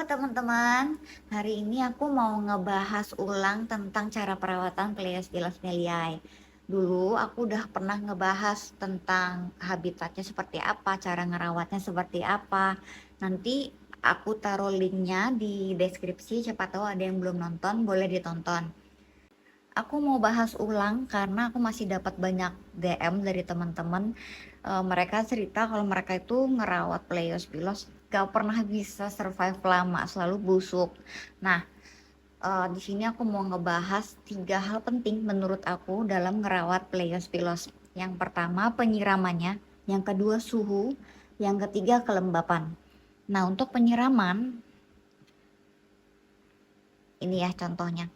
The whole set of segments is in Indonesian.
teman-teman, hari ini aku mau ngebahas ulang tentang cara perawatan Pleios meliae. Dulu aku udah pernah ngebahas tentang habitatnya seperti apa, cara ngerawatnya seperti apa. Nanti aku taruh linknya di deskripsi, siapa tahu ada yang belum nonton, boleh ditonton. Aku mau bahas ulang karena aku masih dapat banyak DM dari teman-teman. Mereka cerita kalau mereka itu ngerawat Pleios gak pernah bisa survive lama, selalu busuk. Nah, di sini aku mau ngebahas 3 hal penting menurut aku dalam ngerawat Pleios. Yang pertama penyiramannya, yang kedua suhu, yang ketiga kelembapan. Nah, untuk penyiraman, ini ya contohnya.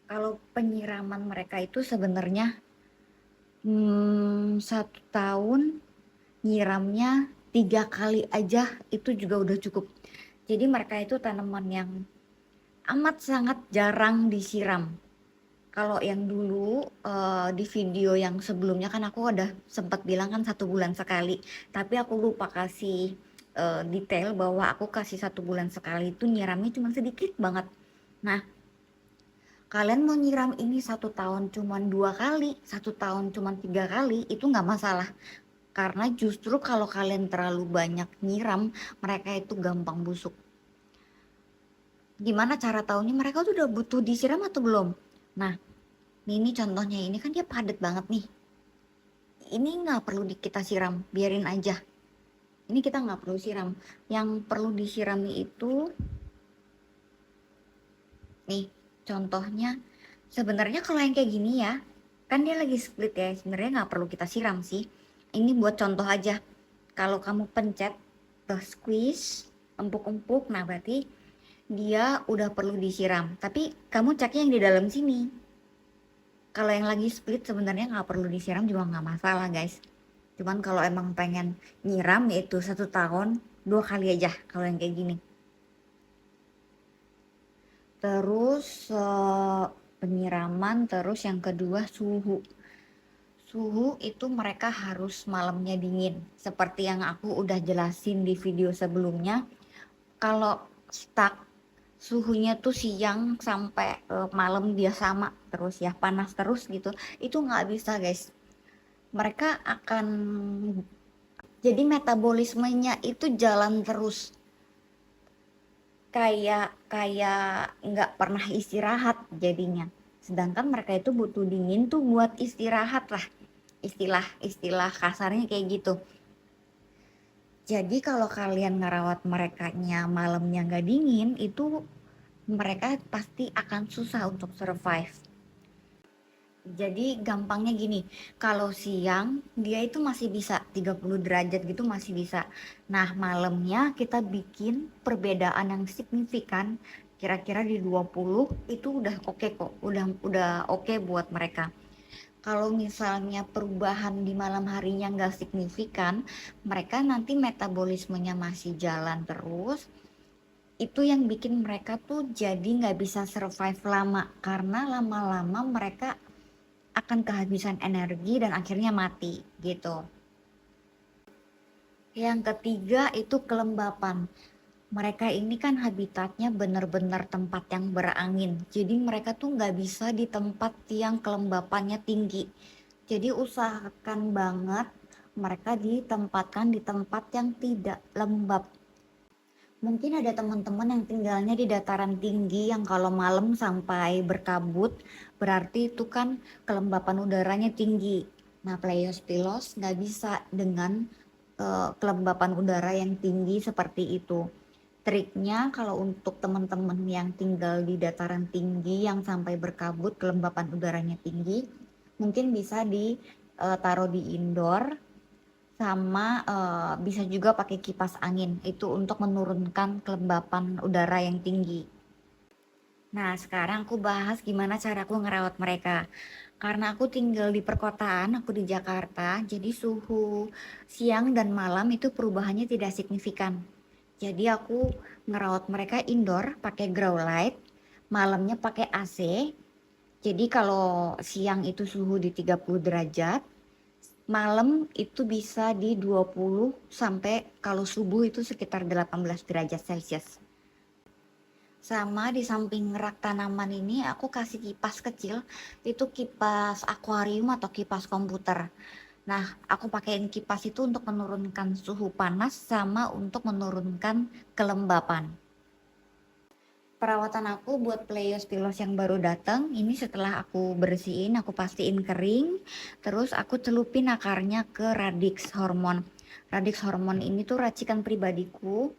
Kalau penyiraman mereka itu sebenarnya 1 tahun nyiramnya 3 kali aja itu juga udah cukup. Jadi mereka itu tanaman yang amat sangat jarang disiram. Kalau yang dulu di video yang sebelumnya kan aku udah sempat bilang kan 1 bulan sekali. Tapi aku lupa kasih detail bahwa aku kasih 1 bulan sekali itu nyiramnya cuma sedikit banget. Nah, kalian mau nyiram ini 1 tahun cuma 2 kali, 1 tahun cuma 3 kali, itu nggak masalah. Karena justru kalau kalian terlalu banyak nyiram, mereka itu gampang busuk. Gimana cara taunya mereka tuh udah butuh disiram atau belum? Nah, ini contohnya, ini kan dia padat banget nih. Ini nggak perlu kita siram, biarin aja. Ini kita nggak perlu siram. Yang perlu disiram itu, nih contohnya. Sebenarnya kalau yang kayak gini ya, kan dia lagi split ya. Sebenarnya nggak perlu kita siram sih. Ini buat contoh aja. Kalau kamu pencet, squeeze, empuk-empuk, nah berarti dia udah perlu disiram. Tapi kamu ceknya yang di dalam sini. Kalau yang lagi split sebenarnya nggak perlu disiram juga nggak masalah guys. Cuman kalau emang pengen nyiram yaitu 1 tahun 2 kali aja kalau yang kayak gini. Terus penyiraman, terus yang kedua suhu. Suhu itu mereka harus malamnya dingin. Seperti yang aku udah jelasin di video sebelumnya. Kalau stuck suhunya tuh siang sampai malam dia sama terus ya, panas terus gitu, itu nggak bisa guys. Mereka akan, jadi metabolismenya itu jalan terus, kayak kayak nggak pernah istirahat jadinya. Sedangkan mereka itu butuh dingin tuh buat istirahat lah, istilah kasarnya kayak gitu. Jadi kalau kalian ngerawat merekanya malamnya nggak dingin, itu mereka pasti akan susah untuk survive. Jadi gampangnya gini, kalau siang dia itu masih bisa 30 derajat gitu masih bisa. Nah, malamnya kita bikin perbedaan yang signifikan, kira-kira di 20 itu udah oke kok, udah oke buat mereka. Kalau misalnya perubahan di malam harinya nggak signifikan, mereka nanti metabolismenya masih jalan terus. Itu yang bikin mereka tuh jadi nggak bisa survive lama, karena lama-lama mereka akan kehabisan energi dan akhirnya mati gitu. Yang ketiga itu kelembapan. Mereka ini kan habitatnya benar-benar tempat yang berangin. Jadi mereka tuh nggak bisa di tempat yang kelembapannya tinggi. Jadi usahakan banget mereka ditempatkan di tempat yang tidak lembab. Mungkin ada teman-teman yang tinggalnya di dataran tinggi yang kalau malam sampai berkabut, berarti itu kan kelembapan udaranya tinggi. Nah, Pleios nggak bisa dengan kelembapan udara yang tinggi seperti itu. Triknya kalau untuk teman-teman yang tinggal di dataran tinggi yang sampai berkabut, kelembapan udaranya tinggi, mungkin bisa ditaruh di indoor, sama bisa juga pakai kipas angin itu untuk menurunkan kelembapan udara yang tinggi. Nah, sekarang aku bahas gimana cara aku ngerawat mereka. Karena aku tinggal di perkotaan, aku di Jakarta, jadi suhu siang dan malam itu perubahannya tidak signifikan. Jadi aku ngerawat mereka indoor pakai grow light, malamnya pakai AC. Jadi kalau siang itu suhu di 30 derajat, Malam itu bisa di 20 sampai kalau subuh itu sekitar 18 derajat Celcius. Sama di samping rak tanaman ini aku kasih kipas kecil, itu kipas akuarium atau kipas komputer. Nah, aku pakein kipas itu untuk menurunkan suhu panas sama untuk menurunkan kelembapan. Perawatan aku buat Pleiospilos yang baru datang, ini setelah aku bersihin, aku pastiin kering, terus aku celupin akarnya ke Radix Hormon. Radix Hormon ini tuh racikan pribadiku.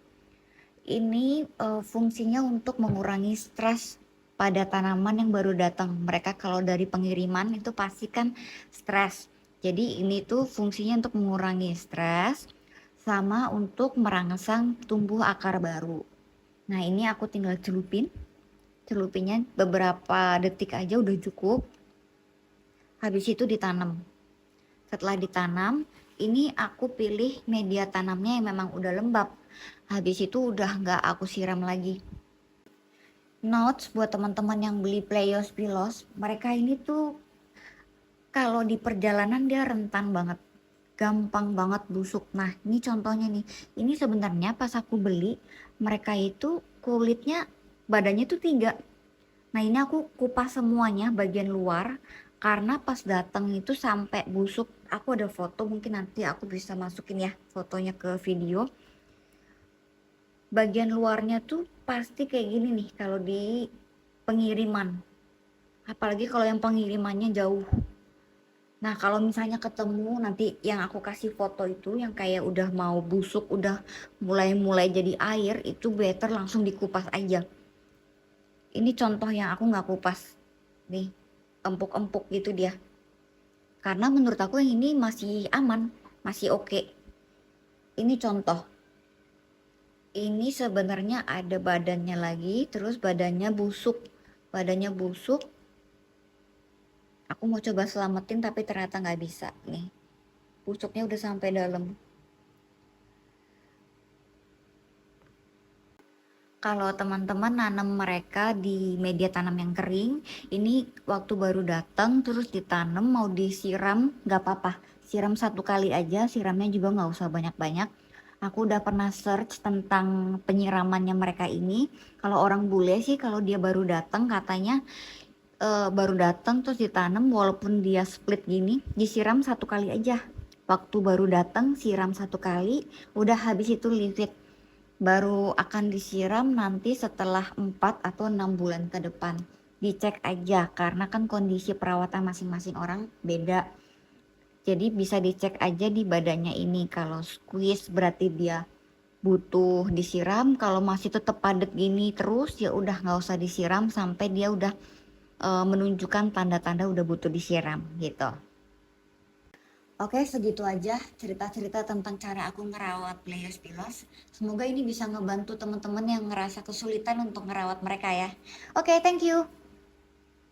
Ini fungsinya untuk mengurangi stres pada tanaman yang baru datang. Mereka kalau dari pengiriman itu pasti kan stres. Jadi ini tuh fungsinya untuk mengurangi stres sama untuk merangsang tumbuh akar baru. Nah, ini aku tinggal celupinnya beberapa detik aja udah cukup. Habis itu ditanam. Setelah ditanam, ini aku pilih media tanamnya yang memang udah lembab. Habis itu udah nggak aku siram lagi. Notes buat teman-teman yang beli Pleiospilos, mereka ini tuh kalau di perjalanan dia rentan banget, gampang banget busuk. Nah, ini contohnya nih. Ini sebenarnya pas aku beli, mereka itu kulitnya badannya tuh 3. Nah, ini aku kupas semuanya bagian luar karena pas datang itu sampai busuk. Aku ada foto, mungkin nanti aku bisa masukin ya fotonya ke video. Bagian luarnya tuh pasti kayak gini nih kalau di pengiriman. Apalagi kalau yang pengirimannya jauh. Nah, kalau misalnya ketemu nanti yang aku kasih foto itu yang kayak udah mau busuk, udah mulai-mulai jadi air, itu better langsung dikupas aja. Ini contoh yang aku nggak kupas. Nih, empuk-empuk gitu dia. Karena menurut aku yang ini masih aman, masih oke. Ini contoh. Ini sebenarnya ada badannya lagi, terus badannya busuk. Badannya busuk. Aku mau coba selamatin tapi ternyata nggak bisa nih. Busuknya udah sampai dalam. Kalau teman-teman nanam mereka di media tanam yang kering, ini waktu baru datang terus ditanam mau disiram nggak apa-apa. Siram 1 kali aja, siramnya juga nggak usah banyak-banyak. Aku udah pernah search tentang penyiramannya mereka ini. Kalau orang bule sih kalau dia baru datang katanya baru datang terus ditanam walaupun dia split gini, disiram 1 kali aja. Waktu baru datang siram 1 kali, udah habis itu leave it. Baru akan disiram nanti setelah 4 atau 6 bulan ke depan. Dicek aja karena kan kondisi perawatan masing-masing orang beda. Jadi bisa dicek aja di badannya ini. Kalau squeeze berarti dia butuh disiram. Kalau masih tetap padat gini terus ya udah nggak usah disiram sampai dia udah menunjukkan tanda-tanda udah butuh disiram gitu. Oke, segitu aja cerita-cerita tentang cara aku ngerawat Pleiospilos. Semoga ini bisa ngebantu teman-teman yang ngerasa kesulitan untuk ngerawat mereka ya. Oke, thank you.